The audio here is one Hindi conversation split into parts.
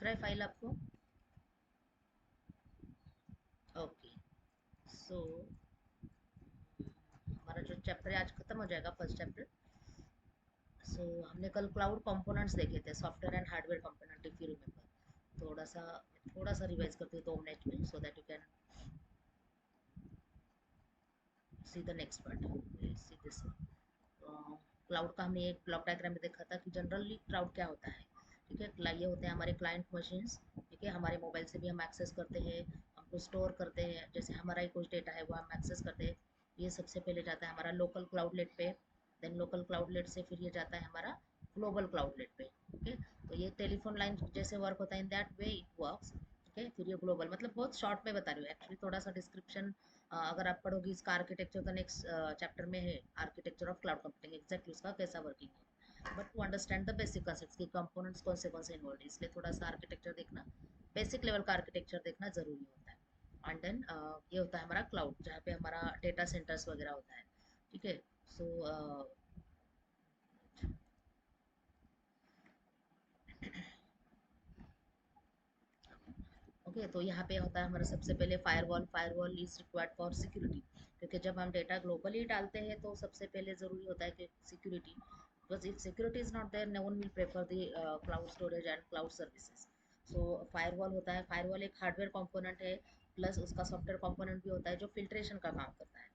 दिख रहा है फाइल आपको? ओके, सो हमारा जो चैप्टर है आज खत्म हो जाएगा, फर्स्ट चैप्टर। सो हमने कल क्लाउड कंपोनेंट्स देखे थे, software and hardware component, if you remember. थोड़ा सा रिवाइज करते हैं 2 मिनट में, सो that you can see the next part. See this cloud का हमने एक ब्लॉक डायग्राम में देखा था कि जनरली क्लाउड क्या होता है। ठीक है, ये होते हैं हमारे क्लाइंट मशीन्स। ठीक है, हमारे मोबाइल से भी हम एक्सेस करते हैं, हमको स्टोर करते हैं, जैसे हमारा ही कुछ डेटा है वो हम एक्सेस करते हैं। ये सबसे पहले जाता है हमारा लोकल क्लाउडलेट पे, देन लोकल क्लाउडलेट से फिर ये जाता है हमारा ग्लोबल क्लाउडलेट पे। ओके, तो ये टेलीफोन लाइन जैसे वर्क होता है, इन दैट वे इट वर्क्स। ठीक है, फिर ये ग्लोबल, मतलब बहुत शॉर्ट में बता रही हूँ एक्चुअली, थोड़ा सा डिस्क्रिप्शन अगर आप पढ़ोगे इसका आर्किटेक्चर का नेक्स्ट चैप्टर में है, architecture of cloud computing, exactly उसका कैसा वर्किंग है। But to understand the basic concepts की कंपोनेंट्स कौन से इन्वॉल्व है, इसलिए थोड़ा सा आर्किटेक्चर देखना, बेसिक लेवल का आर्किटेक्चर देखना जरूरी होता है। एंड देन ये होता है हमारा क्लाउड, जहाँ पे हमारा डेटा सेंटर्स वगैरह होता है। ठीक है, सो ओके, तो यहाँ पे होता है हमारा सबसे पहले firewall. Firewall is required for security, क्योंकि जब हम डेटा ग्लोबली डालते हैं तो सबसे पहले ज़रूरी होता है कि security, because if security is not there, no one will prefer the cloud storage and cloud services. So firewall होता है, फायरवॉल एक हार्डवेयर कंपोनेंट है, प्लस उसका सॉफ्टवेयर कंपोनेंट भी होता है जो फिल्ट्रेशन का काम करता है।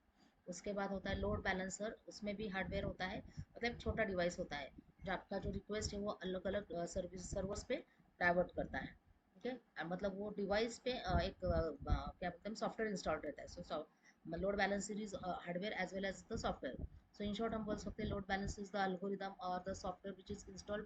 उसके बाद होता है लोड बैलेंसर, उसमें भी हार्डवेयर होता है, मतलब एक छोटा डिवाइस होता है जो आपका जो रिक्वेस्ट है वो अलग अलग सर्विस सर्वर्स पे डाइवर्ट करता है। ठीक है, मतलब वो डिवाइस पे एक क्या बोलते हैं, सॉफ्टवेयर इंस्टॉल रहता है। So load balancer is hardware as well as the software. So in short हम बोल सकते हैं load balancer is the algorithm और the software which is installed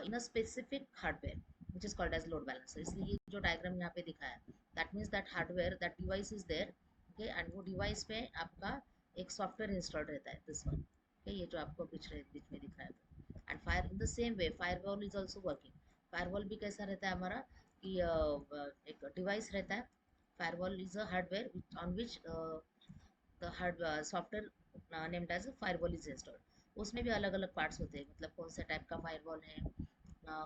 in a specific hardware which is called as load balancer. इसलिए ये जो डायग्राम यहाँ पे दिखा है, that means that hardware, that device is there. Okay, and वो डिवाइस पे आपका एक सॉफ्टवेयर इंस्टॉल्ड रहता है, दिस वन। ओके, ये जो आपको बीच में दिख रहा है। And fire in the same way firewall is also working. Firewall भी कैसा रहता है हमारा कि एक डिवाइस रहता है। Firewall is a hardware on which the hard software named as firewall is installed. उसमें भी अलग अलग पार्ट्स होते हैं, मतलब कौन सा टाइप का फायरवॉल है,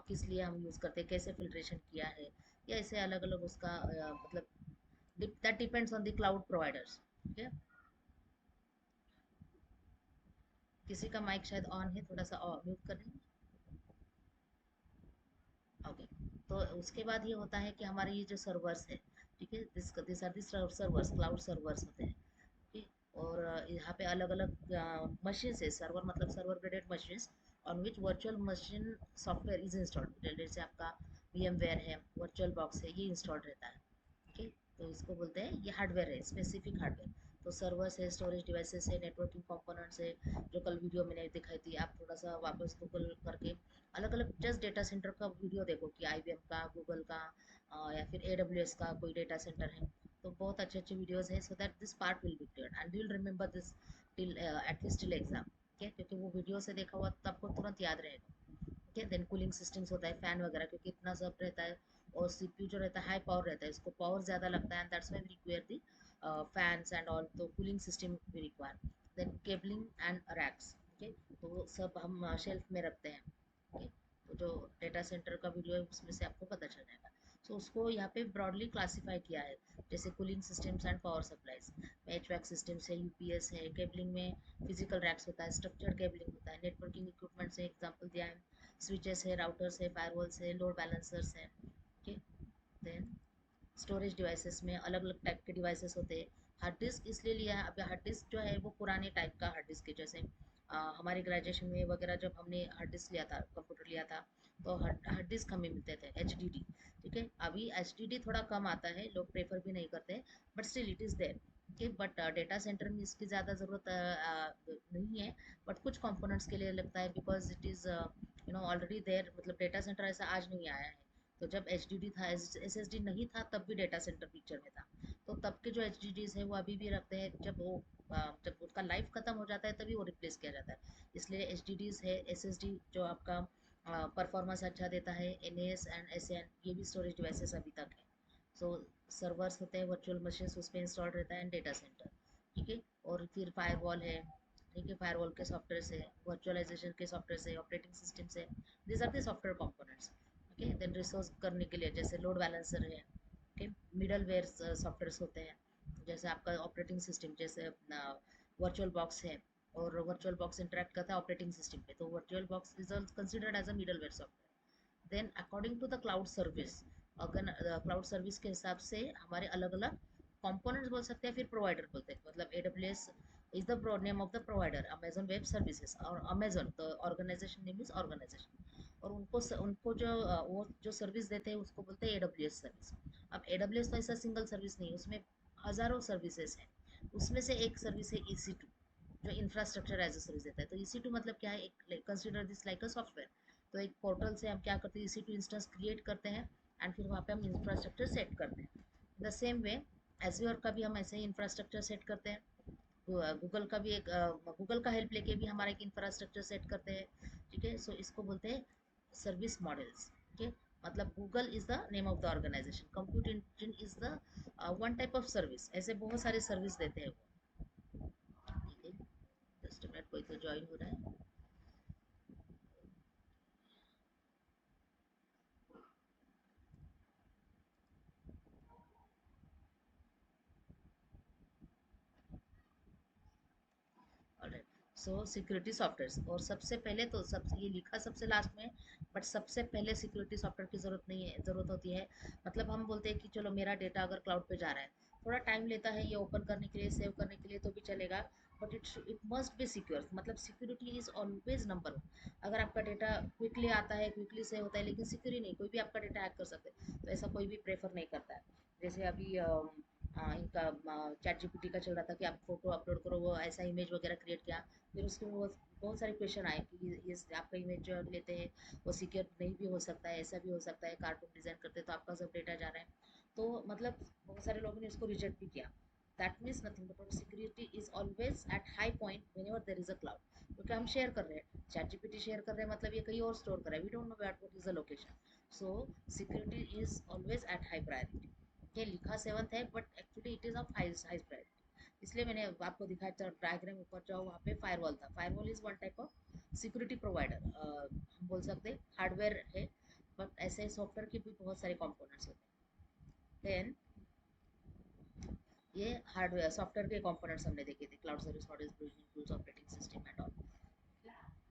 किस लिए हम यूज़ करते हैं, कैसे फिल्ट्रेशन किया है, या ऐसे अलग अलग उसका मतलब that depends on the cloud providers. ठीक है, किसी का माइक शायद ऑन है, थोड़ा सा म्यूट कर देंगे। ओके, तो उसके बाद ये होता है कि हमारे ये जो सर्वर्स है, ठीक है, this are the servers, cloud servers होते हैं। ठीक है, और यहाँ पे अलग अलग मशीन है, सर्वर मतलब server graded machine on which virtual machine software is installed, जैसे आपका VMware है, वर्चुअल बॉक्स है, ये इंस्टॉल्ड रहता है। ओके, तो इसको बोलते हैं, ये हार्डवेयर है, स्पेसिफिक हार्डवेयर। तो सर्वर्स है, स्टोरेज डिवाइसेस है, नेटवर्किंग कंपोनेंट्स है, जो कल वीडियो मैंने दिखाई थी, आप थोड़ा सा वापस गूगल करके अलग अलग जस्ट डेटा सेंटर का वीडियो देखो कि IBM का, गूगल का, या फिर AWS का कोई डेटा सेंटर है, तो बहुत अच्छे अच्छे वीडियोस हैं, so that this part will be clear and you will remember this till at least till exam. ठीक है, क्योंकि वो वीडियो से देखा हुआ तो आपको तुरंत याद रहेगा। ठीक है, देन कूलिंग सिस्टम्स होता है, फैन वगैरह, क्योंकि इतना सब रहता है, और CPU जो रहता है हाई पावर रहता है, इसको पावर ज़्यादा लगता है, and that's why we require the fans and all, तो कूलिंग सिस्टम भी require. Then cabling and racks. ठीक है, तो वो सब हम शेल्फ में रखते हैं। ठीक है, तो जो डेटा सेंटर का वीडियो है उसमें से आपको पता चल जाएगा। सो उसको यहाँ पे ब्रॉडली क्लासीफाई किया है, जैसे cooling systems and power supplies में HVAC सिस्टम्स है, UPS है, केबलिंग में फिजिकल रैक्स होता है, स्ट्रक्चर्ड केबलिंग होता है, नेटवर्किंग इक्विपमेंट से एग्जांपल दिया है, स्विचेस है, राउटर्स है, फायरवॉल्स है, लोड बैलेंसर्स है। ओके, देन स्टोरेज डिवाइसेस में अलग अलग टाइप के डिवाइसेस होते हैं। हार्ड डिस्क इसलिए लिया है, अब हार्ड डिस्क जो है वो पुराने टाइप का हार्ड डिस्क है, जैसे हमारे ग्रेजुएशन में वगैरह जब हमने हार्ड डिस्क लिया था, कंप्यूटर लिया था, तो हार्ड डिस्क हमें मिलते थे HDD। ठीक है, अभी HDD थोड़ा कम आता है, लोग प्रेफर भी नहीं करते, but still it is there. Okay, but data centre में इसकी ज़्यादा ज़रूरत नहीं है, बट कुछ कंपोनेंट्स के लिए लगता है, because it is already there, मतलब डेटा सेंटर ऐसा आज नहीं आया है। तो जब HDD था, SSD नहीं था, तब भी डेटा सेंटर पिक्चर में था। तो तब के जो HDDs है वो अभी भी रखते हैं, जब उसका लाइफ खत्म हो जाता है तभी वो रिप्लेस किया जाता है। इसलिए HDDs है, SSD जो आपका परफॉर्मेंस अच्छा देता है, NAS एंड SAN, ये भी स्टोरेज डिवाइसेस अभी तक है। सो सर्वर्स होते हैं, वर्चुअल मशीन उस पर इंस्टॉल रहता है, डेटा सेंटर। ठीक है, और फिर फायरवॉल है। ठीक है, फायरवॉल के सॉफ्टवेयर से, वर्चुअलाइजेशन के सॉफ्टवेयर से, ऑपरेटिंग सिस्टम से, this are the software components. Okay. Then resource करने के लिए जैसे लोड बैलेंसर है, ओके। मिडल वेयर सॉफ्टवेयर होते हैं, जैसे आपका ऑपरेटिंग सिस्टम, जैसे अपना वर्चुअल बॉक्स है, और वर्चुअल बॉक्स इंटरेक्ट करता है ऑपरेटिंग सिस्टम पे, तो virtual box is considered as a middleware software. Then according to the cloud service, अगर क्लाउड सर्विस के हिसाब से हमारे अलग अलग कंपोनेंट्स बोल सकते हैं, फिर प्रोवाइडर बोलते हैं। मतलब AWS is the name of the provider, Amazon Web Services, और Amazon the organization name is organization, और उनको जो वो जो सर्विस देते हैं उसको बोलते हैं AWS सर्विस। अब AWS तो ऐसा सिंगल सर्विस नहीं, उसमें हजारों सर्विसेज हैं। उसमें से एक सर्विस है EC2, जो इंफ्रास्ट्रक्चर एज अ सर्विस देता है। तो EC2 मतलब क्या है, एक consider this like a software. तो एक पोर्टल से हम क्या करते हैं, EC2 इंस्टेंस क्रिएट करते हैं, एंड फिर वहाँ पे हम इंफ्रास्ट्रक्चर सेट करते हैं। द सेम वे एज्योर का भी हम ऐसे ही इंफ्रास्ट्रक्चर सेट करते हैं। गूगल का भी एक गूगल का हेल्प लेके भी हमारा एक इंफ्रास्ट्रक्चर सेट करते हैं, ठीक है। सो इसको बोलते हैं सर्विस मॉडल्स, ठीक है। मतलब Google is the name of the organisation, compute engine is the one type of service, ऐसे बहुत सारे सर्विस देते हैं वो, ठीक है। जस्ट मिनट, कोई तो ज्वाइन हो रहा है। ऑलराइट। सो सिक्योरिटी सॉफ्टवेयर, और सबसे पहले तो सब ये लिखा सबसे लास्ट में, बट सबसे पहले सिक्योरिटी सॉफ्टवेयर की जरूरत नहीं है, जरूरत होती है। मतलब हम बोलते हैं कि चलो मेरा डेटा अगर क्लाउड पे जा रहा है, थोड़ा टाइम लेता है ये ओपन करने के लिए, सेव करने के लिए, तो भी चलेगा, but it must be secure. मतलब security is always number one. अगर आपका डेटा क्विकली आता है, क्विकली सेव होता है, लेकिन सिक्योर नहीं, कोई भी आपका डेटा हैक कर सकते हैं, तो ऐसा कोई भी प्रेफर नहीं करता है। जैसे अभी इनका ChatGPT का चल रहा था कि आप फोटो अपलोड करो, वो ऐसा इमेज वगैरह क्रिएट किया, फिर उसके बहुत सारे क्वेश्चन आए कि ये आपका इमेज जो लेते हैं वो सिक्योर नहीं भी हो सकता है, ऐसा भी हो सकता है, कार्टून डिजाइन करते हैं तो आपका सब डेटा जा रहा है। तो मतलब बहुत सारे लोगों ने इसको रिजेक्ट भी किया। That means nothing but security is always at high point whenever there is a cloud, क्योंकि हम शेयर कर रहे हैं, ChatGPT शेयर कर रहे हैं, मतलब ये कहीं और स्टोर कर रहा है, we don't know what is the location. So security is always at high priority. ये लिखा सेवंथ है, but actually it is of high high priority. इसलिए मैंने आपको दिखाया डायग्राम, ऊपर जाओ वहाँ पे फायरवॉल था। Firewall is one type of security provider, हम बोल सकते हैं हार्डवेयर है, बट ऐसे सॉफ्टवेयर के भी बहुत सारे कंपोनेंट्स होते हैं। देन ये हार्डवेयर सॉफ्टवेयर के कंपोनेंट्स हमने देखे थे, cloud service models, provisioning tools, operating system and all.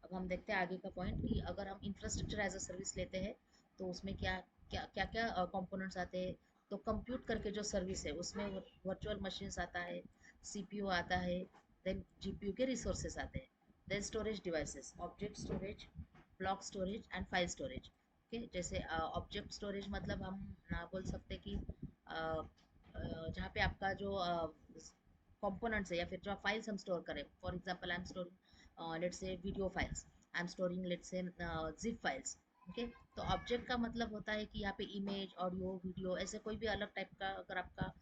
अब हम देखते हैं आगे का पॉइंट कि अगर हम इंफ्रास्ट्रक्चर एज अ सर्विस लेते हैं तो उसमें क्या क्या क्या क्या कंपोनेंट्स आते हैं। तो कंप्यूट करके जो सर्विस है उसमें वर्चुअल मशीन्स आता है, CPU आता है, देन GPU के रिसोर्सेस आते हैं, then storage devices, object storage, block storage and file storage. Okay, जैसे ऑब्जेक्ट स्टोरेज मतलब हम ना बोल सकते कि जहाँ पे आपका जो कंपोनेंट्स है या फिर जो फाइल्स हम स्टोर करें, for example I am storing let's say video files, I am storing let's say zip files, okay. तो ऑब्जेक्ट का मतलब होता है कि यहाँ पे इमेज, ऑडियो, वीडियो, ऐसे कोई भी अलग टाइप का अगर आपका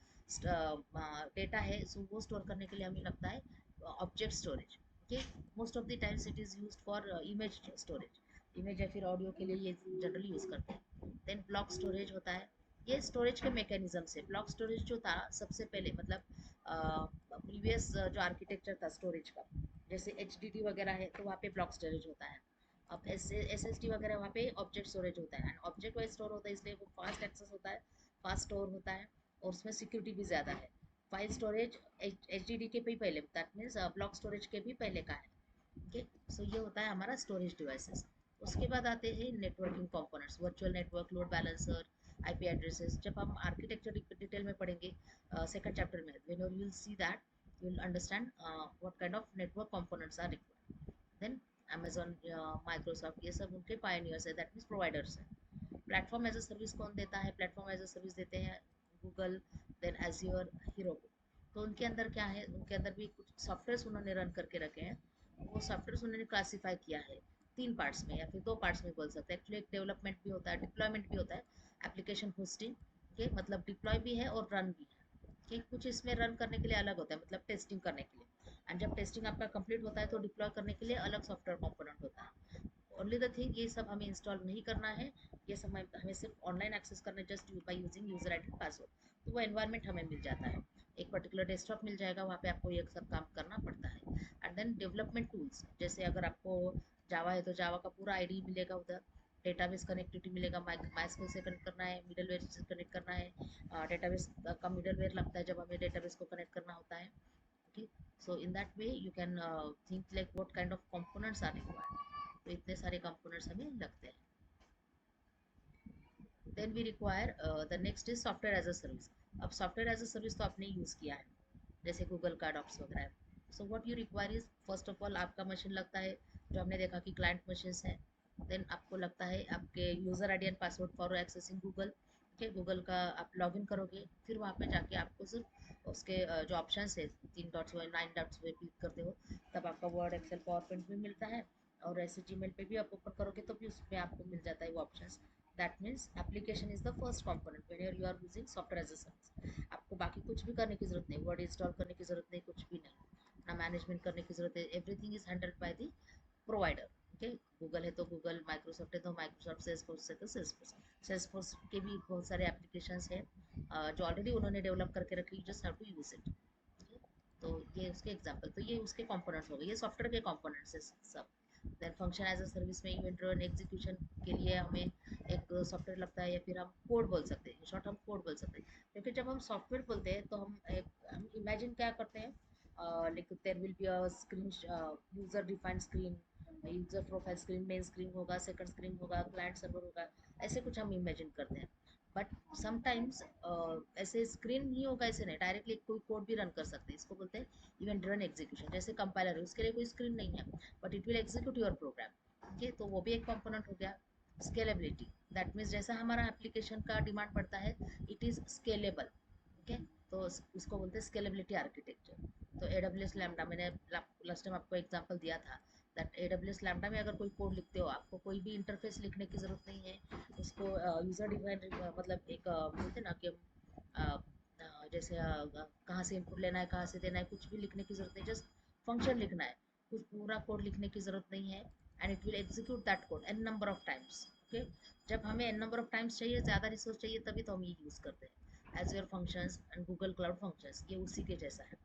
डेटा है, सो वो स्टोर करने के लिए हमें लगता है object storage, okay. Most of the times it is used for image storage, image या फिर ऑडियो के लिए ये जनरली यूज करते हैं। देन ब्लॉक स्टोरेज होता है, ये स्टोरेज के मैकेनिज्म से, ब्लॉक स्टोरेज जो था सबसे पहले, मतलब प्रीवियस जो आर्किटेक्चर था स्टोरेज का, जैसे HDD वगैरह है तो वहाँ पे ब्लॉक स्टोरेज होता है। अब SSD वगैरह वहाँ पे ऑब्जेक्ट स्टोरेज होता है, एंड ऑब्जेक्ट वाइज स्टोर होता है, इसलिए वो फास्ट एक्सेस होता है, फास्ट स्टोर होता है, और उसमें सिक्योरिटी भी ज़्यादा है। फाइल स्टोरेज HDD के भी पहले, दैट मीन्स ब्लॉक स्टोरेज के भी पहले का है, ओके। सो ये होता है हमारा स्टोरेज डिवाइसेस। उसके बाद आते हैं networking components, virtual network, load balancer, IP addresses. जब हम आर्किटेक्चर डिटेल में पढ़ेंगे सेकंड चैप्टर में, when you will see that you will understand what kind of network components are required. Then Amazon, Microsoft, ये सब उनके पायनियर्स है, दैट मीन्स प्रोवाइडर्स है। प्लेटफॉर्म एज अ सर्विस कौन देता है, प्लेटफॉर्म एज अ सर्विस देते हैं गूगल, देन एज्योर, हीरोको। तो उनके अंदर क्या है, उनके अंदर भी कुछ सॉफ्टवेयर उन्होंने रन करके रखे हैं। वो सॉफ्टवेयर उन्होंने क्लासीफाई किया है तीन पार्ट्स में या फिर दो पार्ट्स में बोल सकते हैं। एक्चुअली एक डेवलपमेंट भी होता है, डिप्लॉयमेंट भी होता है, एप्लीकेशन होस्टिंग के मतलब डिप्लॉय भी है और रन भी है, कि कुछ इसमें रन करने के लिए अलग होता है, मतलब टेस्टिंग करने के लिए, एंड जब टेस्टिंग आपका कंप्लीट होता है तो डिप्लॉय करने के लिए अलग सॉफ्टवेयर कंपोनेंट होता है। ओनली द थिंग, ये सब हमें इंस्टॉल नहीं करना है, ये सब हमें सिर्फ ऑनलाइन एक्सेस करना है, just by using user ID password, तो वो एनवायरनमेंट हमें मिल जाता है, एक पर्टिकुलर डेस्कटॉप मिल जाएगा, वहाँ पे आपको ये सब काम करना पड़ता है। एंड देन डेवलपमेंट टूल्स, जैसे अगर आपको जावा है तो जावा का पूरा आईडी मिलेगा उधर, डेटाबेस कनेक्टिविटी मिलेगा, माइस्क्यूएल से कनेक्ट करना है, मिडलवेयर से कनेक्ट करना है, डेटाबेस का मिडलवेयर लगता है जब हमें डेटाबेस को कनेक्ट करना होता है। Okay, so in that way you can think like what kind of components are required. तो इतने सारे कंपोनेंट्स हमें लगते हैं। Then we require the next is software as a service. अब सॉफ्टवेयर एज अ सर्विस तो आपने यूज़ किया है, जैसे गूगल का डॉक्स वगैरह है। So what you require is, first of all आपका मशीन लगता है, जो हमने देखा कि क्लाइंट मशीन्स हैं। देन आपको लगता है आपके user ID and password for accessing Google. ठीक है, गूगल का आप लॉगिन करोगे, फिर वहाँ पे जाके आपको सिर्फ उसके जो ऑप्शन है, 3 डॉट्स हुए 9 डॉट्स हुए, क्लिक करते हो, तब आपका वर्ड एक्सेल पावर पॉइंट भी मिलता है। और ऐसे जीमेल पे भी आप ओपन करोगे तो भी उसमें आपको मिल जाता है वो option. That means application is the first component when you are using software as a service. आपको बाकी कुछ भी करने की जरूरत नहीं, वर्ड इंस्टॉल करने की जरूरत नहीं, कुछ भी नहीं, ना मैनेजमेंट करने की जरूरत है। Everything is handled by the provider. Okay, Google है तो गूगल, माइक्रोसॉफ्ट है तो माइक्रोसॉफ्ट, सेल्सफोर्स है तो सेल्सफोर्स। सेल्सफोर्स के भी बहुत सारे एप्लीकेशंस हैं जो ऑलरेडी उन्होंने डेवलप करके रखी, just have to use it. तो ये उसके एग्जांपल, तो ये उसके कंपोनेंट्स हो गए, ये सॉफ्टवेयर के कंपोनेंट्स है सब। Then function as a service में इवेंट ड्रिवन एग्जीक्यूशन के लिए हमें एक सॉफ्टवेयर लगता है, या फिर हम कोड बोल सकते हैं, इन शॉर्ट हम कोड बोल सकते हैं। क्योंकि जब हम सॉफ्टवेयर बोलते हैं तो हम इमेजिन क्या करते हैं, like there will be a screen, user defined screen, user profile screen, main screen होगा, सेकंड स्क्रीन होगा, क्लाइंट सर्वर होगा, ऐसे कुछ हम इमेजिन करते हैं। बट समटाइम्स ऐसे स्क्रीन नहीं होगा, ऐसे नहीं, डायरेक्टली कोई कोड भी रन कर सकते हैं, इसको बोलते हैं इवेंट ड्रिवन एग्जीक्यूशन। जैसे कंपाइलर है, उसके लिए कोई स्क्रीन नहीं है, but it will execute your program. Okay, तो वो भी एक कंपोनेंट हो गया। स्केलेबिलिटी, दैट मीन्स जैसा हमारा एप्लीकेशन का डिमांड पड़ता है, इट इज स्केलेबल। ओके, तो इसको बोलते हैं स्केलेबिलिटी आर्किटेक्चर। तो AWS लैम्बडा, मैंने लास्ट टाइम आपको एग्जांपल दिया था, दैट AWS लैम्बडा में अगर कोई कोड लिखते हो, आपको कोई भी इंटरफेस लिखने की जरूरत नहीं है। उसको यूजर डिफाइंड, मतलब एक बोलते हैं ना कि जैसे कहाँ से इनपुट लेना है, कहाँ से देना है, कुछ भी लिखने की जरूरत नहीं, जस्ट फंक्शन लिखना है, कुछ पूरा कोड लिखने की जरूरत नहीं है। And it will execute that code n number of times. Okay, जब हमें एन नंबर ऑफ टाइम्स चाहिए, ज़्यादा रिसोर्स चाहिए, तभी तो हम ये यूज़ करते हैं Azure functions and Google cloud functions, ये उसी के जैसा है।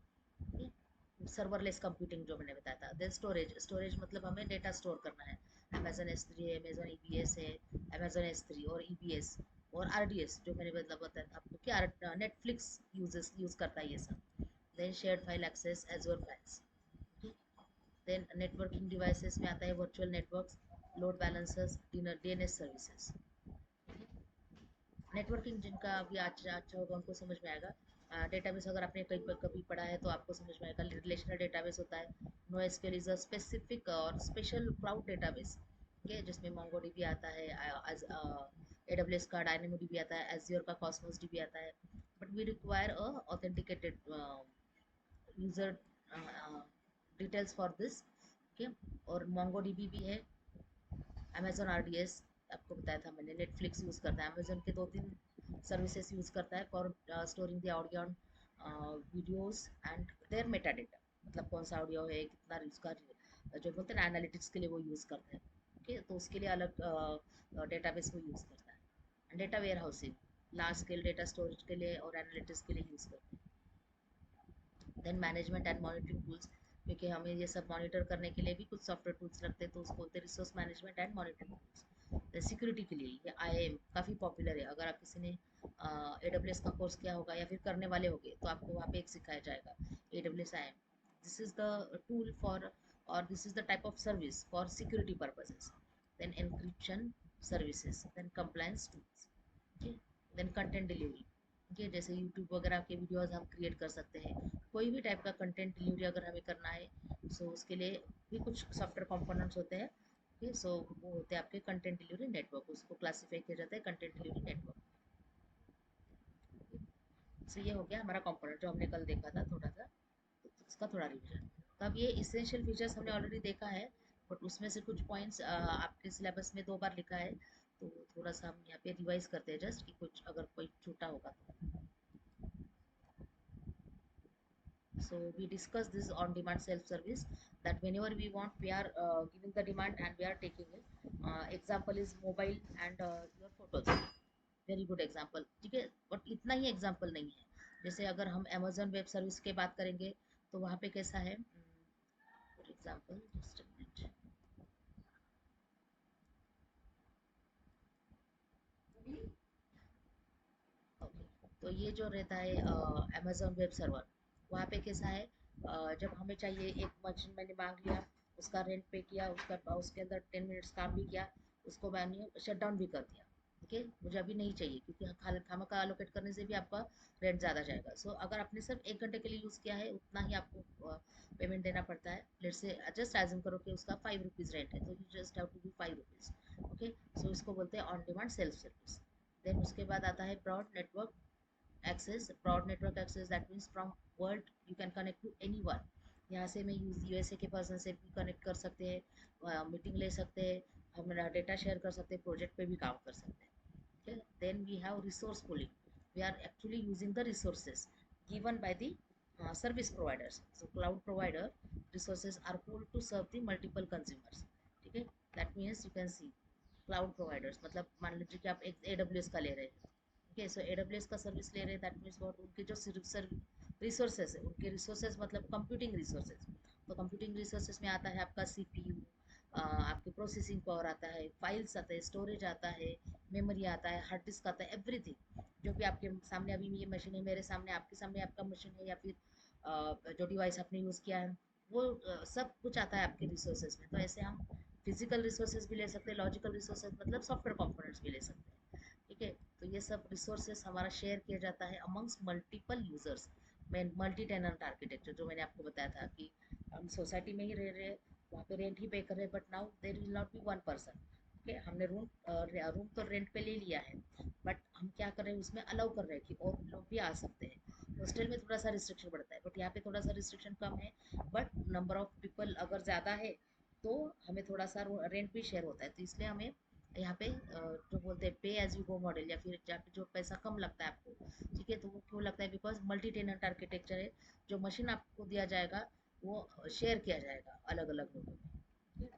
सर्वरलेस कंप्यूटिंग जो मैंने बताया था। देन स्टोरेज, स्टोरेज मतलब हमें डेटा स्टोर करना है। अमेजन S3 है, अमेजन EBS है, अमेजन S3 और EBS और RDS, जो मैंने मतलब बताया था आपको कि नेटफ्लिक्स यूज करता है ये सब। Then shared file access, Azure files. Then networking devices में आता है virtual networks, load balancers, DNS services. Networking जिनका अभी अच्छा अच्छा होगा उनको समझ में आएगा। डेटाबेस अगर आपने कहीं पर कभी पढ़ा है तो आपको समझ में आएगा, रिलेशनल डेटाबेस होता है। NoSQL इज अ स्पेसिफिक और स्पेशल क्लाउड डेटाबेस, ओके, जिसमें MongoDB आता है, AWS का DynamoDB आता है, Azure का Cosmos DB आता है। But we require a authenticated user details for this. Okay, और MongoDB भी है। अमेजन RDS आपको बताया था मैंने, नेटफ्लिक्स यूज़ करता है, अमेजन के 2-3 सर्विसेज यूज़ करता है for storing the audio, videos and their meta data, मतलब कौन सा ऑडियो है, कितना उसका, जो बोलते हैं ना एनालिटिक्स के लिए वो यूज़ करते हैं। ओके, तो उसके लिए अलग डेटाबेस वो यूज़ करता है। Data warehousing, large scale data storage के लिए और एनालिटिक्स के लिए यूज़ करते हैं। Then management and monitoring tools, क्योंकि हमें ये सब मॉनिटर करने के लिए भी कुछ सॉफ्टवेयर टूल्स लगते हैं, तो उसको बोलते हैं resource management and monitoring tools. Security के लिए ये IAM काफ़ी पॉपुलर है, अगर आप किसी ने AWS का कोर्स किया होगा या फिर करने वाले होंगे तो आपको वहाँ पे एक सिखाया जाएगा, AWS IAM। This is the tool for, और this is the type of service for security purposes. Then encryption services, then compliance tools. Okay, then content delivery, okay, जैसे यूट्यूब वगैरह के वीडियोस हम क्रिएट कर सकते हैं, कोई भी टाइप का कंटेंट डिलीवरी अगर हमें करना है, सो उसके लिए भी कुछ सॉफ्टवेयर कंपोनेंट्स होते हैं। ओके, सो वो होते हैं आपके कंटेंट डिलीवरी नेटवर्क, उसको क्लासीफाई किया जाता है कंटेंट डिलीवरी नेटवर्क। सो ये हो गया हमारा कंपोनेंट जो हमने कल देखा था थोड़ा सा, तो उसका थोड़ा रिविजन। तो अब ये इसेंशियल फीचर्स हमने ऑलरेडी देखा है, बट उसमें से कुछ पॉइंट्स आपके सिलेबस में 2 बार लिखा है, तो थोड़ा सा हम यहाँ पे रिवाइज करते हैं जस्ट, कि कुछ अगर कोई छूटा होगा तो। So we discuss this on demand self service, that whenever we want we are giving the demand and we are taking it. Example is mobile and your photos, very good example, ठीक है। बट इतना ही एग्जाम्पल नहीं है, जैसे अगर हम अमेजन वेब सर्विस के बात करेंगे तो वहाँ पे कैसा है, for example just a minute, okay, तो ये जो रहता है अमेजोन वेब सर्वर, वहाँ पे कैसा है, जब हमें चाहिए एक मशीन मैंने मांग लिया, उसका रेंट पे किया, उसका उसके अंदर 10 मिनट्स काम भी किया, उसको मैंने शट डाउन भी कर दिया। ठीक है, मुझे अभी नहीं चाहिए क्योंकि खामा का अलोकेट करने से भी आपका रेंट ज़्यादा जाएगा। सो अगर आपने सिर्फ 1 घंटे के लिए यूज़ किया है उतना ही आपको पेमेंट देना पड़ता है। लेट से जस्ट एज्यूम करो कि उसका 5 रुपीज़ रेंट है, तो you just have to be 5 rupees. Okay, so इसको बोलते हैं on demand self service. Then उसके बाद आता है broad network access. Broad network access that means from world you can connect to any one. यहाँ से मैं यूएसए के पर्सन से भी कनेक्ट कर सकते हैं, मीटिंग ले सकते हैं, हम डेटा शेयर कर सकते हैं, प्रोजेक्ट पे भी काम कर सकते हैं। Okay, then we have resource pooling. We are actually using the resources given by the service providers. So cloud provider resources are pooled to serve the multiple consumers. ठीक है, that means you can see cloud providers मतलब मान लीजिए कि आप एक AWS का ले रहे हैं। ओके, सो AWS का सर्विस ले रहे हैं, दैट मीन्स व्हाट, उनके जो रिसोर्सेज है, उनके रिसोर्सेज मतलब कंप्यूटिंग रिसोर्सेज। तो कंप्यूटिंग रिसोर्सेज में आता है आपका CPU, आपके प्रोसेसिंग पावर आता है, फाइल्स आता है, स्टोरेज आता है, मेमोरी आता है, हार्ड डिस्क आता है, एवरीथिंग जो भी आपके सामने, अभी ये मशीन है मेरे सामने, आपके सामने आपका मशीन है, या फिर जो डिवाइस आपने यूज़ किया है, वो सब कुछ आता है आपके रिसोर्सेज में। तो ऐसे हम फिजिकल रिसोर्सेज भी ले सकते हैं, लॉजिकल रिसोर्सेज मतलब सॉफ्टवेयर कंपोनेंट्स भी ले सकते हैं। ठीक है, तो ये सब रिसोर्सेज हमारा शेयर किया जाता है अमंग्स मल्टीपल यूजर्स। मैं मल्टी टेनेंट आर्किटेक्चर जो मैंने आपको बताया था कि हम सोसाइटी में ही रह रहे हैं, वहाँ पे रेंट ही पे कर रहे हैं, but now there will not be one person. Okay, हमने रूम तो रेंट पे ले लिया है, बट हम क्या कर रहे हैं उसमें अलाउ कर रहे हैं कि और लोग भी आ सकते हैं। हॉस्टल में थोड़ा सा रिस्ट्रिक्शन बढ़ता है, बट यहाँ पे थोड़ा सा रिस्ट्रिक्शन कम है, बट नंबर ऑफ पीपल अगर ज़्यादा है तो हमें थोड़ा सा रेंट भी शेयर होता है। तो इसलिए हमें यहाँ पे जो बोलते हैं pay as you go model, या फिर जहाँ पे जो पैसा कम लगता है आपको, ठीक है, तो वो क्यों लगता है, बिकॉज मल्टी टेनेंट आर्किटेक्चर है। जो मशीन आपको दिया जाएगा वो शेयर किया जाएगा अलग अलग लोगों में।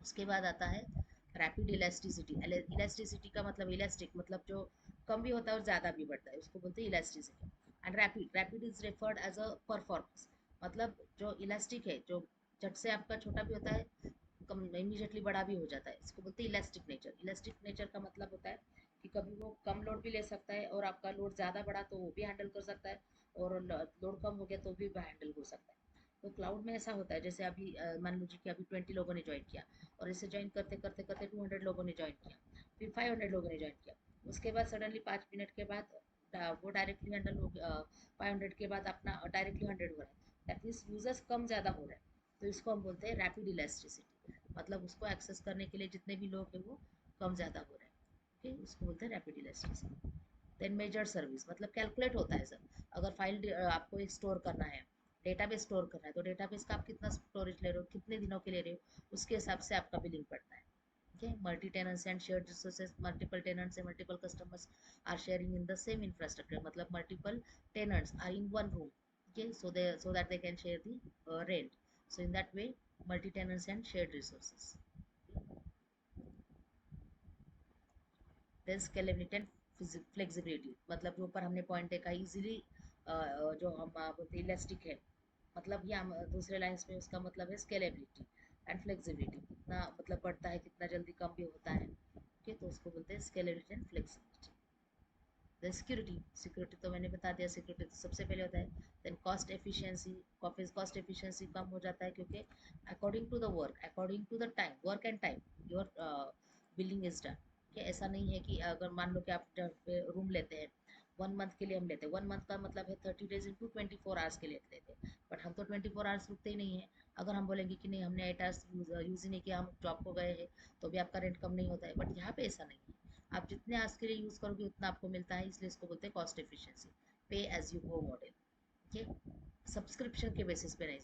उसके बाद आता है रैपिड इलास्टिसिटी। इलास्टिसिटी का मतलब इलास्टिक मतलब जो कम भी होता है और ज़्यादा भी बढ़ता है, उसको बोलते हैं elasticity. And rapid, rapid is referred as a performance, मतलब जो इलास्टिक है, जो झट से आपका छोटा भी होता है, कम इमीडिएटली बड़ा भी हो जाता है, इसको बोलते हैं इलास्टिक नेचर। इलास्टिक नेचर का मतलब होता है कि कभी वो कम लोड भी ले सकता है, और आपका लोड ज़्यादा बढ़ा तो वो भी हैंडल कर सकता है, और लोड कम हो गया तो भी हैंडल हो सकता है। तो क्लाउड में ऐसा होता है, जैसे अभी मान लीजिए कि अभी 20 लोगों ने ज्वाइन किया, और इसे ज्वाइन करते करते करते 200 लोगों ने ज्वाइन किया, फिर 500 लोगों ने ज्वाइन किया, उसके बाद सडनली 5 मिनट के बाद वो डायरेक्टली हैंडल हो गया, 500 के बाद अपना डायरेक्टली 100 हो रहा है, दैट मीन्स यूजर्स कम ज़्यादा हो रहा है। तो इसको हम बोलते हैं रैपिड इलास्टिसिटी, मतलब उसको एक्सेस करने के लिए जितने भी लोग हैं वो कम ज़्यादा हो रहे हैं। ओके, उसको बोलते हैं rapid elasticity. Then measure service मतलब कैलकुलेट होता है सर। अगर फाइल आपको एक स्टोर करना है, डेटाबेस स्टोर करना है, तो डेटाबेस का आप कितना स्टोरेज ले रहे हो, कितने दिनों के ले रहे हो, उसके हिसाब से आपका बिलिंग पड़ता है। Okay, multi-tenancy and shared resources, multiple tenants and multiple customers are sharing in the same infrastructure, मतलब multiple tenants are in one room, okay, so that they can share the rent. So in that way, multi-tenancy and shared resources. Then scalability and flexibility, मतलब जो ऊपर हमने पॉइंट देखा, इजीली जो हम बोलते हैं इलास्टिक है, मतलब ये हम दूसरे लाइन्स में उसका मतलब है स्केलेबिलिटी एंड फ्लेक्सिबिलिटी, कितना मतलब बढ़ता है, कितना जल्दी कम भी होता है। ओके, तो उसको बोलते हैं scalability and flexibility. Then security, security तो मैंने बता दिया, सिक्योरिटी तो सबसे पहले होता है। Then cost efficiency, cost efficiency कम हो जाता है क्योंकि according to the work, according to the time, work and time your billing is done. कि ऐसा नहीं है कि अगर मान लो कि आप जब रूम लेते हैं 1 मंथ के लिए, हम लेते हैं 1 मंथ का मतलब है 30 days इंटू 24 आवर्स के लिए लेते हैं, बट हम तो 24 आवर्स रुकते ही नहीं है। अगर हम बोलेंगे कि नहीं हमने 8 आवर्स यूज़ ही नहीं किया, हम जॉब को गए हैं, तो भी आपका रेंट कम नहीं होता है, बट यहाँ पे ऐसा नहीं है। आप जितने आज के लिए यूज़ करोगे उतना आपको मिलता है, इसलिए इसको बोलते हैं cost efficiency, pay as you go model. ठीक, सब्सक्रिप्शन के बेसिस पे नहीं।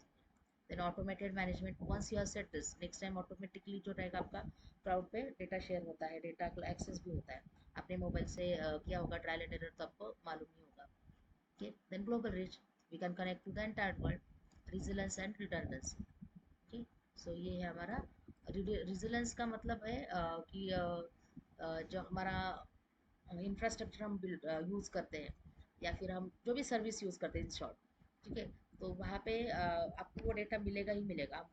Then automated management, once you have set this, next time automatically जो रहेगा आपका क्लाउड पे डेटा शेयर होता है, डेटा एक्सेस भी होता है। आपने मोबाइल से किया होगा ट्रायल एंड एरर, तो आपको मालूम नहीं होगा। Okay, then global reach, we can connect to the entire world, resilience and redundancy. Okay, so ये है हमारा रिजिलेंस का मतलब है कि जो हमारा इंफ्रास्ट्रक्चर हम यूज़ करते हैं, या फिर हम जो भी सर्विस यूज़ करते हैं इन शॉर्ट, ठीक है, तो वहाँ पे आपको वो डेटा मिलेगा ही मिलेगा,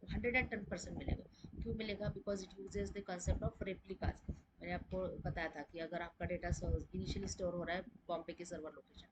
110% मिलेगा। क्यों मिलेगा? Because it uses the concept of replicas. मैंने आपको बताया था कि अगर आपका डेटा इनिशियली स्टोर हो रहा है बॉम्बे के सर्वर लोकेशन,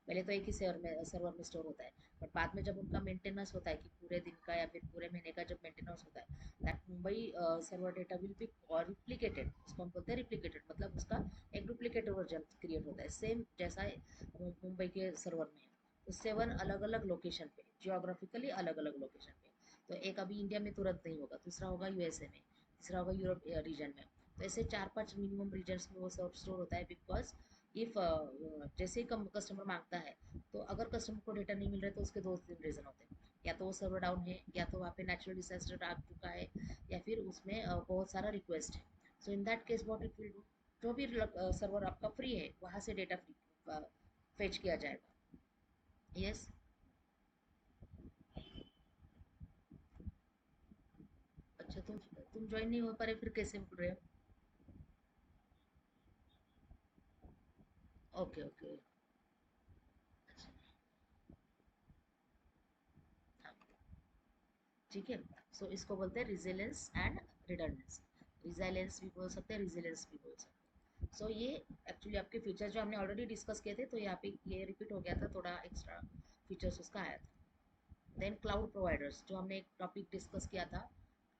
पहले तो एक ही सर्वर में स्टोर होता है, बट बाद में जब उनका मेंटेनेंस होता है कि पूरे दिन का या फिर पूरे महीने का जब मेंटेनेंस होता है, that Mumbai server data will be replicated, उसको हम बोलते हैं रिप्लिकेटेड, मतलब उसका एक डुप्लीकेट वर्जन क्रिएट होता है सेम जैसा मुंबई के सर्वर में है। तो 7 अलग अलग लोकेशन पे, जियोग्राफिकली अलग अलग लोकेशन पे, तो एक अभी इंडिया में तुरंत नहीं होगा, दूसरा होगा यूएसए में, तीसरा होगा यूरोप रीजन में। तो ऐसे 4-5 मिनिमम रीजन्स में वो सब स्टोर होता है, बिकॉज इफ जैसे ही कम कस्टमर मांगता है, तो अगर कस्टमर को डेटा नहीं मिल रहा है तो उसके दो तीन रीजन होते हैं, या तो वो सर्वर डाउन है, या तो वहाँ पे नेचुरल डिजास्टर आ चुका है, या फिर उसमें बहुत सारा रिक्वेस्ट है। So in that case what it will do, जो भी सर्वर आपका फ्री है वहाँ से डेटा फ्री फेच किया जाएगा। यस। अच्छा, तुम ज्वाइन नहीं हो पा रहे, फिर कैसे बोल रहे हो? Okay okay. अच्छा। हाँ, ठीक है। सो इसको बोलते हैं रिजिलेंस एंड रिडंडेंसी। रिजिलेंस भी बोल सकते हैं, रिजिलेंस भी बोल सकते हैं। सो ये एक्चुअली आपके फीचर्स जो हमने ऑलरेडी डिस्कस किए थे, तो यहाँ पे ये रिपीट हो गया था, थोड़ा एक्स्ट्रा फीचर्स उसका आया था। देन क्लाउड प्रोवाइडर्स, जो हमने एक टॉपिक डिस्कस किया था,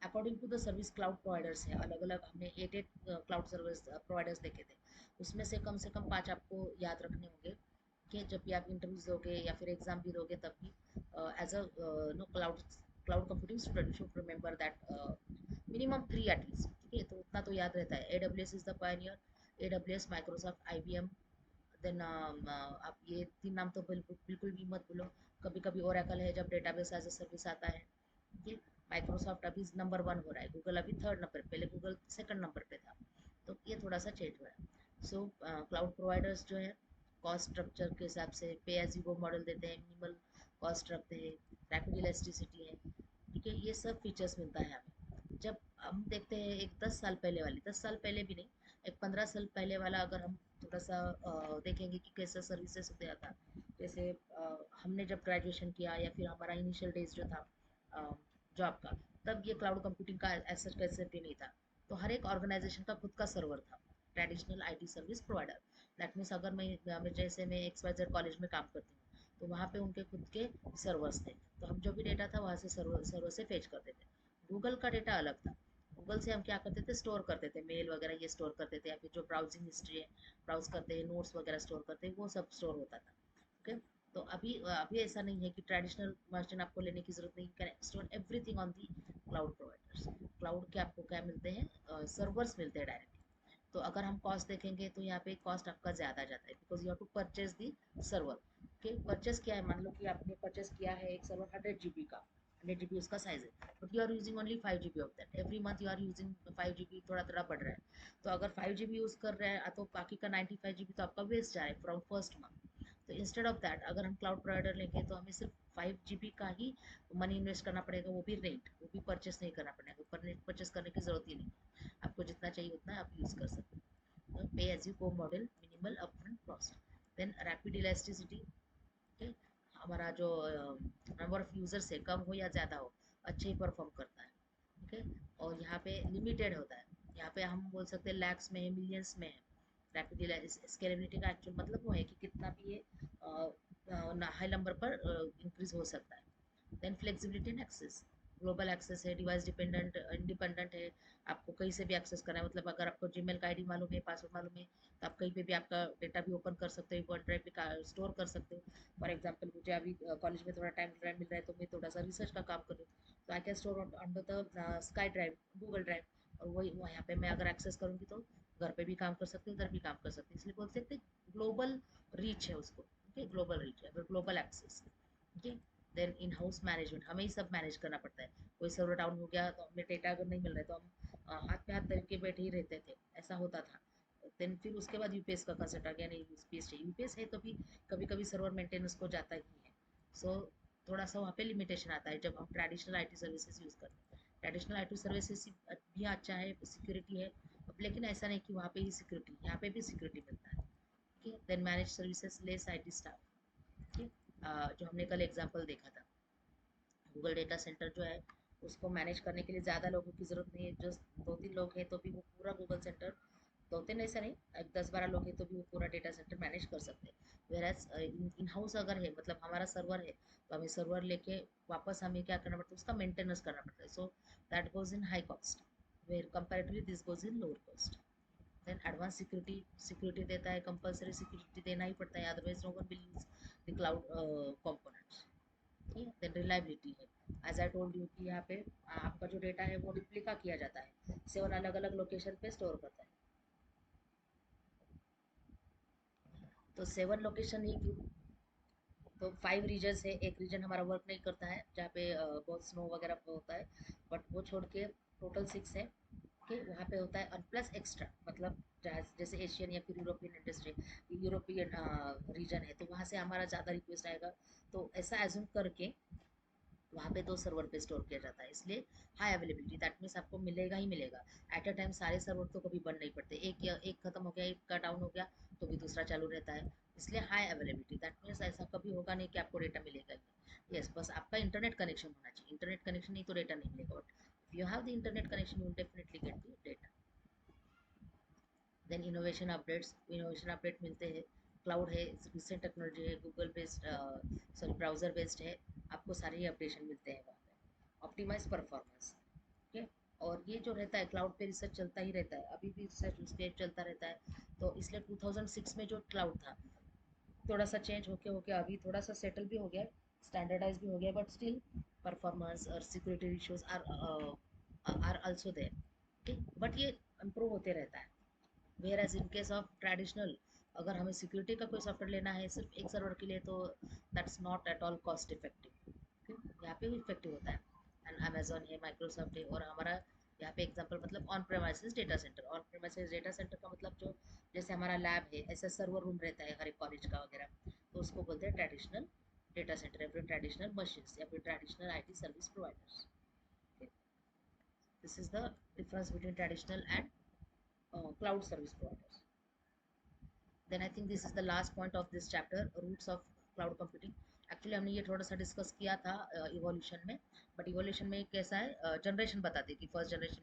according to the service cloud providers है अलग अलग, हमने 8 क्लाउड सर्विस प्रोवाइडर्स देखे थे। उसमें से कम 5 आपको याद रखने होंगे, कि जब भी आप इंटरव्यूज दोगे या फिर एग्जाम भी दोगे तब भी as a no cloud computing student you should remember that minimum 3 at least, ठीक है, तो उतना तो याद रहता है। AWS is the pioneer, AWS, Microsoft, IBM। Then आप ये 3 नाम तो बिल्कुल बिल्कुल भी मत भूलो। कभी कभी ओरेकल है जब डेटाबेस एज अ सर्विस आता है, ठीक है। माइक्रोसॉफ्ट अभी नंबर 1 हो रहा है, गूगल अभी थर्ड नंबर, पहले गूगल सेकंड नंबर पे था, तो ये थोड़ा सा चेंज हुआ है। सो क्लाउड प्रोवाइडर्स जो है कॉस्ट स्ट्रक्चर के हिसाब से पे एज यू गो मॉडल देते हैं, मिनिमल कॉस्ट रखते हैं, रैपिड इलेस्टिसिटी है, ठीक है, ये सब फीचर्स मिलता है हमें। जब हम देखते हैं एक 10 साल पहले वाली, 10 साल पहले भी नहीं, एक 15 साल पहले वाला अगर हम थोड़ा सा देखेंगे कि कैसा सर्विसेज होता था, जैसे हमने जब ग्रेजुएशन किया या फिर हमारा इनिशियल डेज जो था जॉब का, तब ये क्लाउड कंप्यूटिंग का ऐसा कंसेप्ट ही नहीं था। तो हर एक ऑर्गेनाइजेशन का खुद का सर्वर था, traditional IT service provider. That means अगर जैसे मैं XYZ कॉलेज में काम करती हूँ, तो वहाँ पे उनके खुद के सर्वर्स थे, तो हम जो भी डेटा था वहाँ से सर्वर से फेच करते थे। गूगल का डेटा अलग था, गूगल से हम क्या करते थे, स्टोर करते थे, मेल वगैरह ये स्टोर करते थे, या फिर जो ब्राउजिंग हिस्ट्री है, ब्राउज करते हैं, नोट्स वगैरह स्टोर करते हैं, वो सब स्टोर होता था। ओके। तो अभी ऐसा नहीं है कि ट्रेडिशनल वर्जन आपको लेने की जरूरत नहीं, can store everything on the cloud providers. Cloud के आपको क्या मिलते हैं, सर्वर्स मिलते हैं डायरेक्टली। तो अगर हम कॉस्ट देखेंगे तो यहाँ पे कॉस्ट आपका ज़्यादा जाता है, because you have to purchase the server. Okay, purchase क्या है, मान लो कि आपने परचेस किया है एक सर्वर 100 GB का, 100 GB उसका साइज है, but you are using only 5 GB of that, every month you are using 5 GB, थोड़ा थोड़ा बढ़ रहा है। तो अगर 5 GB यूज़ कर रहे हैं तो बाकी का 95 GB तो आपका वेस्ट जा रहा है फ्रॉम फर्स्ट मंथ। तो इंस्टेड ऑफ दैट अगर हम क्लाउड प्रोवाइडर लेंगे तो हमें सिर्फ 5 GB का ही मनी इन्वेस्ट करना पड़ेगा, वो भी रेंट, वो भी परचेस नहीं करना पड़ेगा, परचेस करने की जरूरत ही नहीं है, आपको जितना चाहिए उतना आप यूज़ कर सकते हैं। Pay as you go model, minimal upfront cost, then rapid elasticity. ठीक, हमारा जो नंबर ऑफ यूजर्स है कम हो या ज़्यादा हो, अच्छे ही परफॉर्म करता है। ठीक है, और यहाँ पे लिमिटेड होता है, यहाँ पे हम बोल सकते हैं लैक्स में है, मिलियंस में है। रैपिड स्केलेबिलिटी का एक्चुअल मतलब वो है कि कितना भी ये हाई नंबर पर इंक्रीज हो सकता है। Then flexibility and access, global access है, डिवाइस डिपेंडेंट इंडिपेंडेंट है, आपको कहीं से भी एक्सेस करना है, मतलब अगर आपको जीमेल का आईडी मालूम है, पासवर्ड मालूम है, तो आप कहीं पे भी आपका डेटा भी ओपन कर सकते हो, वन ड्राइव पे स्टोर कर सकते हो। फॉर एग्जांपल मुझे अभी कॉलेज में थोड़ा टाइम मिल रहा है, तो मैं थोड़ा सा रिसर्च का काम कर रही हूँ, तो I can store under the sky drive, Google drive, और वही यहाँ पे मैं अगर एक्सेस करूँगी तो घर पे भी काम कर सकती हूँ, उधर भी काम कर सकती हूँ, इसलिए बोल सकते हैं ग्लोबल रीच है उसको। ओके, ग्लोबल रीच है, global access. Okay. Then in house management, हमें ही सब मैनेज करना पड़ता है। कोई सर्वर डाउन हो गया तो हमें डेटा अगर नहीं मिल रहा है तो हम हाथ पे हाथ धर के बैठे ही रहते थे, ऐसा होता था। देन फिर उसके बाद यूपीएस का कंसेप्ट आ गया, नहीं यूपीएस चाहिए, यूपीएस है तो भी कभी कभी सर्वर मेंटेनेंस को जाता ही है। सो थोड़ा सा वहाँ पे लिमिटेशन आता है जब हम ट्रेडिशनल IT सर्विसेज यूज़ करते हैं। ट्रेडिशनल IT सर्विसेज भी अच्छा है, सिक्योरिटी है, लेकिन ऐसा नहीं कि वहाँ पे ही सिक्योरिटी, यहाँ पे भी सिक्योरिटी मिलता है। ठीक है, then manage services, less IT staff. ठीक, जो हमने कल एग्जांपल देखा था, गूगल डेटा सेंटर जो है उसको मैनेज करने के लिए ज़्यादा लोगों की ज़रूरत नहीं है, जस्ट 2-3 लोग हैं तो भी वो पूरा गूगल सेंटर दो तीन ऐसा नहीं, एक 10-12 लोग हैं तो भी वो पूरा डेटा सेंटर मैनेज कर सकते हैं। वेरएज इन हाउस अगर है, मतलब हमारा सर्वर है, तो हमें सर्वर लेके वापस हमें क्या करना पड़ता है, उसका मेंटेनेंस करना पड़ता है। So that goes in high cost, where comparatively this goes in lower cost. Then advance security, security देता है, कंपलसरी सिक्योरिटी देना ही पड़ता है, otherwise no one will use the cloud components. ठीक है, देन रिलायबिलिटी है, एज आई टोल्ड यू कि यहाँ पे आपका जो डेटा है वो रिप्लिका किया जाता है, 7 अलग अलग लोकेशन पे स्टोर करता है। तो 7 लोकेशन ही क्यों, तो 5 रीजन्स है, एक रीजन हमारा वर्क नहीं करता है जहाँ पे बहुत स्नो वगैरह होता है, बट वो छोड़ के टोटल 6 है कि वहाँ पे होता है, और प्लस एक्स्ट्रा मतलब जहाँ जैसे एशियन या फिर यूरोपियन इंडस्ट्री, यूरोपियन रीजन है, तो वहाँ से हमारा ज़्यादा रिक्वेस्ट आएगा। तो ऐसा एज्यूम करके वहाँ पे 2 सर्वर पे स्टोर किया जाता है, इसलिए हाई अवेलेबिलिटी, दैट मीन्स आपको मिलेगा ही मिलेगा। एट अ टाइम सारे सर्वर तो कभी बंद नहीं पड़ते, एक या एक खत्म हो गया, एक का डाउन हो गया तो भी दूसरा चालू रहता है, इसलिए हाई अवेलेबिलिटी, दैट मीन्स ऐसा कभी होगा नहीं कि आपको डेटा मिलेगा ही। यस, बस आपका इंटरनेट कनेक्शन होना चाहिए, इंटरनेट कनेक्शन नहीं तो डेटा नहीं मिलेगा, but if you have the internet connection you will definitely get the data. Then innovation update मिलते हैं, क्लाउड है, रिसेंट टेक्नोलॉजी है, Google based, sorry browser based है, आपको सारे ही अपडेशन मिलते हैं वहाँ पे। ऑप्टिमाइज परफॉर्मेंस, ठीक है। और ये जो रहता है क्लाउड पे रिसर्च चलता ही रहता है, अभी भी रिसर्च स्टेज चलता रहता है, तो इसलिए 2006 में जो क्लाउड था थोड़ा सा चेंज होके होके अभी थोड़ा सा सेटल भी हो गया, स्टैंडर्डाइज भी हो गया, बट स्टिल परफॉर्मेंस और security issues are also there, ठीक, बट ये इम्प्रूव होते रहता है। Where as in case of traditional, अगर हमें सिक्योरिटी का कोई सॉफ्टवेयर लेना है सिर्फ एक सर्वर के लिए, तो that's not at all cost effective. यहाँ पे भी इफेक्टिव होता है, एंड अमेजोन है, माइक्रोसॉफ्ट है, और हमारा यहाँ पे एग्जांपल मतलब on premises data centre, on premises data centre का मतलब जो जैसे हमारा लैब है ऐसा सर्वर रूम रहता है हर एक कॉलेज का वगैरह, तो उसको बोलते हैं ट्रेडिशनल डेटा सेंटर या फिर ट्रेडिशनल मशीन्स या फिर traditional IT service providers. This is the difference between traditional and cloud service providers. Then I think this is the last point of this chapter, roots of cloud computing. Actually हमने ये थोड़ा सा डिस्कस किया था इवोल्यूशन में, बट इवोल्यूशन में कैसा है, जनरेशन बताती है कि फर्स्ट जनरेशन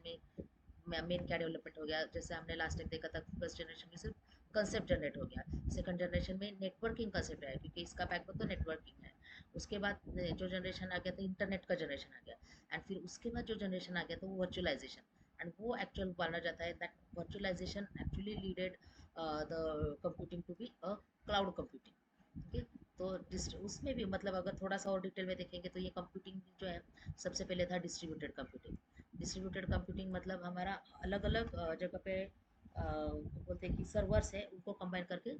में मेन क्या डेवलपमेंट हो गया, जैसे हमने लास्ट टाइम देखा था फर्स्ट जनरेशन में सिर्फ कंसेप्ट जनरेट हो गया, सेकंड जनरेशन में नेटवर्किंग कंसेप्ट आया क्योंकि इसका बैकबोन तो नेटवर्किंग है, उसके बाद जो जनरेशन आ गया था इंटरनेट का जनरेशन आ गया, एंड फिर उसके बाद जो जनरेशन आ गया था वो वर्चुअलाइजेशन, एंड वो एक्चुअल माना जाता है that virtualisation actually leaded the computing to be a cloud computing. Okay, तो उसमें भी मतलब अगर थोड़ा सा और डिटेल में देखेंगे तो ये कंप्यूटिंग जो है सबसे पहले था डिस्ट्रीब्यूटेड कंप्यूटिंग। डिस्ट्रीब्यूटेड कंप्यूटिंग मतलब हमारा अलग अलग जगह पे बोलते हैं कि सर्वर्स है उनको कंबाइन करके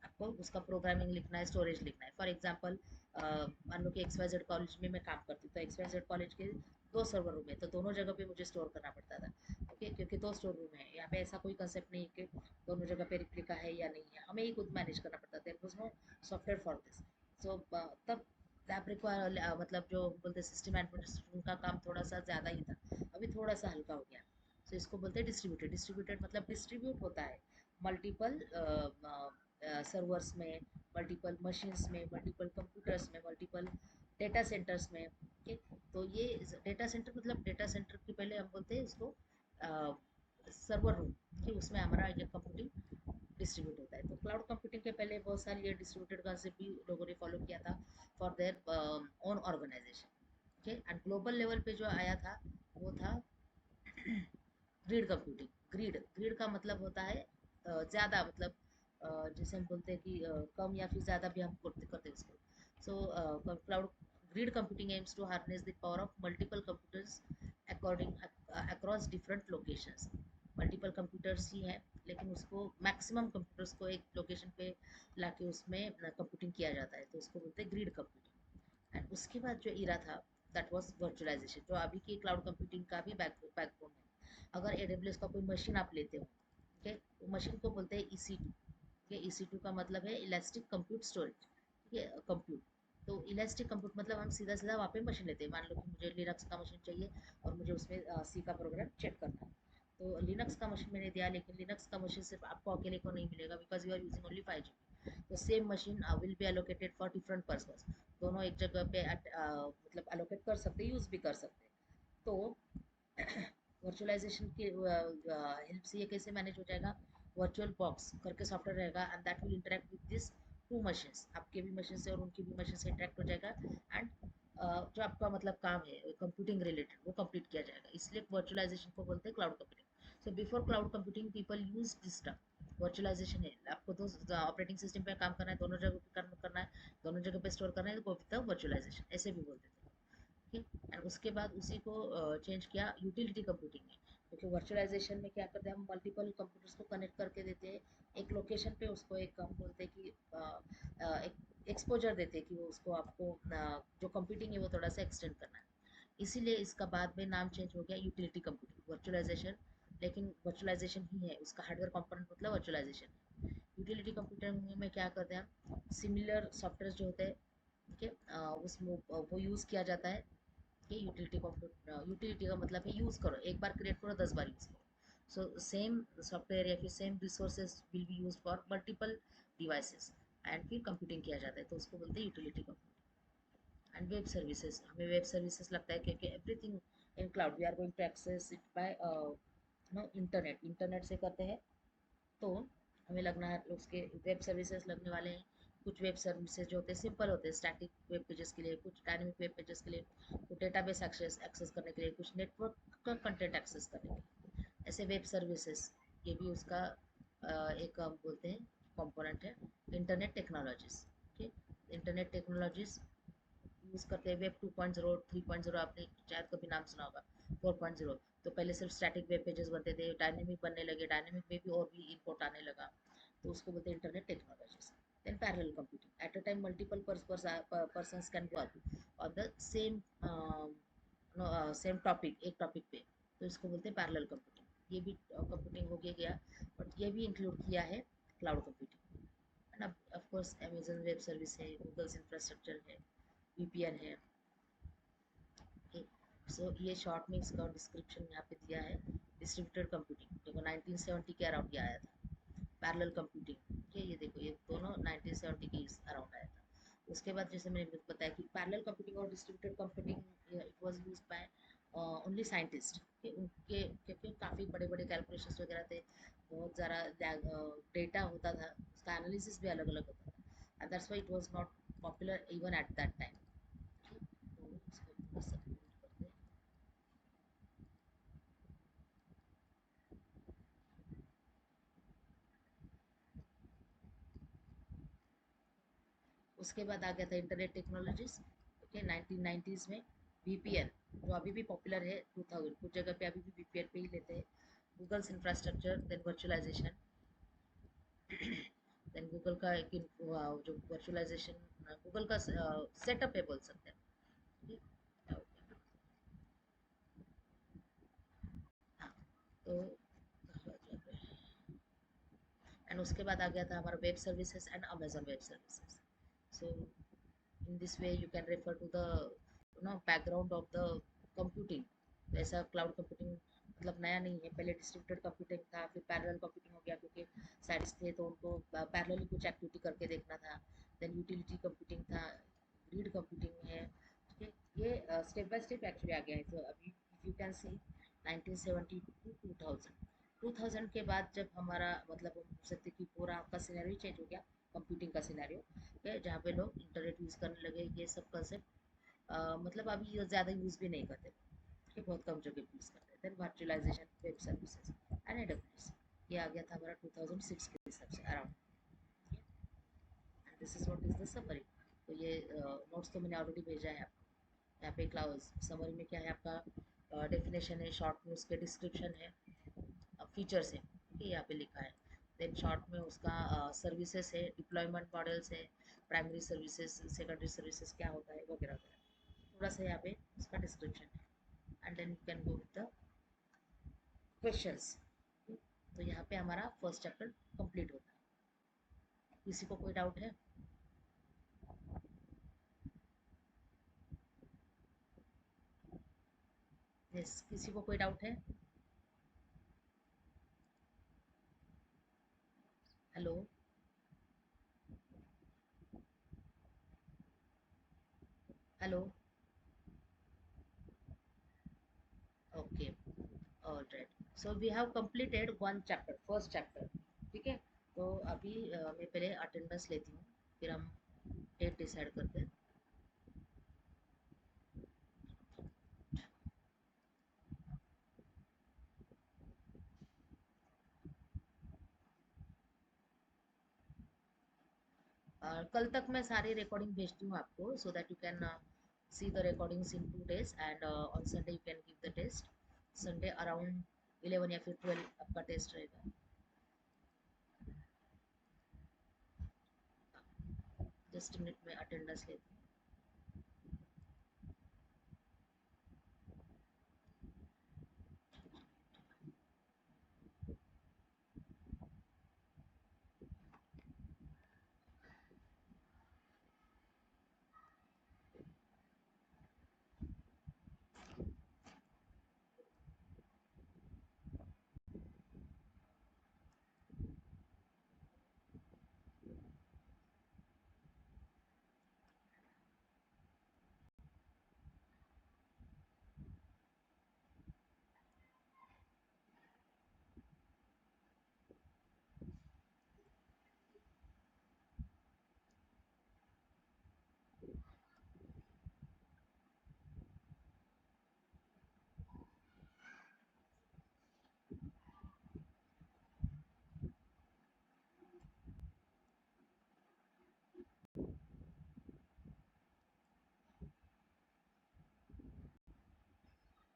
आपको उसका प्रोग्रामिंग लिखना है, स्टोरेज लिखना है। फॉर एग्जांपल मान लो कि एक्स वाई जेड कॉलेज में मैं काम करती हूँ, तो एक्स वाई जेड कॉलेज के 2 सर्वर रूम है, तो दोनों जगह पे मुझे स्टोर करना पड़ता था। ओके, क्योंकि 2 स्टोर रूम है, यहाँ पे ऐसा कोई कंसेप्ट नहीं है कि दोनों जगह पे रिप्लिका है या नहीं है, हमें ही खुद मैनेज करना पड़ता था, there no software for this. So तब लैब रिक्वायर मतलब जो बोलते सिस्टम एडमिनिस्ट्रेशन का काम थोड़ा सा ज़्यादा ही था, अभी थोड़ा सा हल्का हो गया। सो इसको बोलते हैं डिस्ट्रीब्यूटेड। डिस्ट्रीब्यूटेड मतलब डिस्ट्रीब्यूट होता है मल्टीपल सर्वर्स में, मल्टीपल मशीन्स में, मल्टीपल कंप्यूटर्स में, मल्टीपल डेटा सेंटर्स में। ओके, तो ये डेटा सेंटर मतलब डेटा सेंटर के पहले हम बोलते हैं इसको सर्वर रूम, कि उसमें हमारा ये कंप्यूटिंग डिस्ट्रीब्यूट होता है। तो क्लाउड कंप्यूटिंग के पहले बहुत सारी ये डिस्ट्रीब्यूटेड कंसेप्ट भी लोगों ने फॉलो किया था for their own organisation. Okay, and global level पे जो आया था वो था ग्रिड कंप्यूटिंग। ग्रिड ग्रिड का मतलब होता है ज़्यादा, मतलब जैसे हम बोलते हैं कि कम या फिर ज़्यादा भी हम करते करते हैं इसको। So cloud grid computing aims to harness the power of multiple computers according across different locations. Multiple computers ही हैं, लेकिन उसको मैक्सिमम कंप्यूटर्स को एक लोकेशन पे लाके उसमें कंप्यूटिंग किया जाता है, तो उसको बोलते हैं ग्रिड कंप्यूटिंग। एंड उसके बाद जो इरा था दैट वाज वर्चुअलाइजेशन, जो अभी की क्लाउड कंप्यूटिंग का भी बैकबोन है। अगर एडब्ल्यूएस का कोई मशीन आप लेते हो, ठीक है, तो मशीन को बोलते हैं EC2। ठीक है, EC2 का मतलब है इलास्टिक कंप्यूट स्टोरेज। ठीक है, कंप्यूट, तो इलास्टिक कंप्यूट मतलब हम सीधा सीधा वहाँ पे मशीन लेते हैं। मान लो कि मुझे लिनक्स का मशीन चाहिए और मुझे उसमें सी का प्रोग्राम चेक करना है, तो लिनक्स का मशीन मैंने दिया, लेकिन लिनक्स का मशीन सिर्फ आपको अकेले को नहीं मिलेगा because you are using only 5 GB। तो same machine will be allocated for different purpose, दोनों एक जगह पे मतलब एलोकेट कर सकते हैं, यूज भी कर सकते हैं। तो वर्चुअलाइजेशन के हेल्प से ये कैसे मैनेज हो जाएगा? वर्चुअल बॉक्स करके सॉफ्टवेयर रहेगा and that will interact with this two machines, आपके भी मशीन से और उनकी भी मशीन से इंटरेक्ट हो जाएगा एंड जो आपका मतलब काम है कंप्यूटिंग रिलेटेड वो कंप्लीट किया जाएगा, इसलिए वर्चुअलाइजेशन को बोलते हैं cloud computing. So before cloud computing people use this term virtualisation है, आपको तो ऑपरेटिंग सिस्टम पे काम करना है, दोनों जगह पे करना है, दोनों जगह पे स्टोर करना है, तो वर्चुअलाइजेशन ऐसे भी बोलते थे। ठीक है, एंड उसके बाद उसी को चेंज किया यूटिलिटी कंप्यूटिंग में, क्योंकि वर्चुअलाइजेशन में क्या करते हैं हम मल्टीपल कंप्यूटर्स को कनेक्ट करके देते हैं एक लोकेशन पे, उसको एक हम बोलते हैं कि एक एक्सपोजर देते हैं कि वो उसको आपको जो कंप्यूटिंग है वो थोड़ा सा एक्सटेंड करना है, इसीलिए इसका बाद में नाम चेंज हो गया यूटिलिटी कंप्यूटिंग वर्चुअलाइजेशन, लेकिन वर्चुअलाइजेशन ही है, उसका हार्डवेयर कंपोनेंट मतलब वर्चुअलाइजेशन। यूटिलिटी कंप्यूटिंग में क्या करते हैं हम सिमिलर सॉफ्टवेयर जो होते हैं, ठीक है, उसमें वो यूज़ किया जाता है कि यूटिलिटी का मतलब है यूज़ करो, एक बार क्रिएट करो 10 बार यूज़ करो। सो सेम सॉफ्टवेयर या फिर same resources will be use for multiple devices and फिर कंप्यूटिंग किया जाता है, तो उसको बोलते हैं utility computing. And web services, हमें वेब सर्विसेज लगता है क्योंकि everything in cloud we are going to access it by no internet, internet से करते हैं, तो हमें लगना है उसके वेब सर्विसेज लगने वाले हैं। कुछ वेब सर्विसेज जो होते हैं सिंपल होते हैं स्टैटिक वेब पेजेस के लिए, कुछ डायनेमिक वेब पेजेस के लिए, कुछ डेटाबेस एक्सेस एक्सेस करने के लिए, कुछ नेटवर्क का कंटेंट एक्सेस करने के लिए, ऐसे वेब सर्विसेज ये भी उसका एक हम बोलते हैं कंपोनेंट है। Internet technologies, okay, internet technologies use करते हैं वेब 2.0 3.0, आपने शायद कभी नाम सुना होगा 4.0। तो पहले सिर्फ स्टैटिक वेब पेजेस बनते थे, डायनेमिक बनने लगे, डायनेमिक में भी और भी इनपुट आने लगा, तो उसको बोलते हैं internet technologies. Then parallel computing, at a time multiple persons can work on the same same topic, एक टॉपिक पे, तो इसको बोलते हैं पैरेलल कंप्यूटिंग। ये भी कंप्यूटिंग हो गया, बट ये भी इंक्लूड किया है cloud computing. End of course Amazon web service है, गूगल्स इंफ्रास्ट्रक्चर है, वीपीएन है। ओके, सो ये शॉर्ट में इसका डिस्क्रिप्शन यहाँ पे दिया है। डिस्ट्रीब्यूटेड कंप्यूटिंग देखो 1970 के अराउंड ये आया था। पैरेलल कंप्यूटिंग, ओके, ये देखो ये दोनों 1970 के अराउंड आया था। उसके बाद जैसे मैंने बताया कि पैरेलल कंप्यूटिंग और distributed computing it was used by only scientist, उनके क्योंकि काफ़ी बड़े बड़े कैलकुलेशंस वगैरह थे, बहुत ज़्यादा डेटा होता था, उसका एनालिसिस भी अलग अलग होता था, and that's why it was not popular even at that time. तो इसको थोड़ा सा mute कर दें। उसके बाद आ गया था इंटरनेट टेक्नोलॉजीज, ओके, 1990s में वीपीएन, जो अभी भी पॉपुलर है, 2000 कुछ जगह पे अभी भी वीपीएन पे ही लेते हैं। Google's infrastructure, then virtualisation, then Google का एक जो वर्चुअलाइजेशन गूगल का सेटअप है बोल सकते हैं, ठीक है? हाँ, तो एंड उसके बाद आ गया था हमारा web services and Amazon Web services. So in this way you can refer to the background of the computing। ऐसा क्लाउड कंप्यूटिंग मतलब नया नहीं है, पहले डिस्ट्रीब्यूटेड कंप्यूटिंग था, फिर पैरेलल कंप्यूटिंग हो गया क्योंकि साइंटिस्ट थे तो उनको पैरेलली कुछ एक्टिविटी करके देखना था। देन यूटिलिटी कंप्यूटिंग था, ग्रिड कंप्यूटिंग है, ठीक है, ये स्टेप बाय स्टेप एक्चुअली आ गया है। तो अभी यू कैन सी 1970 टू 2000, 2000 के बाद जब हमारा मतलब हम बोल सकते कि पूरा आपका सिनेरियो चेंज हो गया, कंप्यूटिंग का सिनेरियो है, जहाँ पे लोग इंटरनेट यूज़ करने लगे, ये सब कंसेप्ट मतलब अभी ये ज़्यादा यूज़ भी नहीं करते, ये बहुत कम जगह पे यूज़ करते हैं। Then virtualisation, web services and AWS, ये आ गया था हमारा 2006 के हिसाब से around. This is what is the summary. तो ये नोट्स तो मैंने ऑलरेडी भेजा है आपको। यहाँ पे क्लाउज समरी में क्या है आपका डेफिनेशन है, शॉर्ट में उसके डिस्क्रिप्शन है, फीचर्स है, ठीक है, यहाँ पे लिखा है। देन शॉर्ट में उसका सर्विसेज है, डिप्लॉयमेंट मॉडल्स है, प्राइमरी सर्विसेज, सेकेंडरी सर्विसेज क्या होता है वगैरह वगैरह, थोड़ा सा यहाँ पे उसका डिस्क्रिप्शन है। And then you can go with the questions. तो यहाँ पे हमारा फर्स्ट चैप्टर कंप्लीट होता है। किसी को कोई डाउट है? यस, किसी को कोई डाउट है? Hello? Hello? Okay, so we have completed one chapter, first chapter. ठीक है, तो अभी मैं पहले अटेंडेंस लेती हूँ, फिर हम डेट डिसाइड करते हैं। कल तक मैं सारी रिकॉर्डिंग भेजती हूँ आपको, so that you can see the recordings in 2 days, and on Sunday you can give the test. Sunday around 11 या फिर 12 आपका टेस्ट रहेगा। जस्ट मिनट में अटेंडेंस लेती हूँ।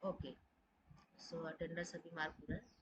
ओके, सो अटेंडेंस अभी मार्क हो रहा है।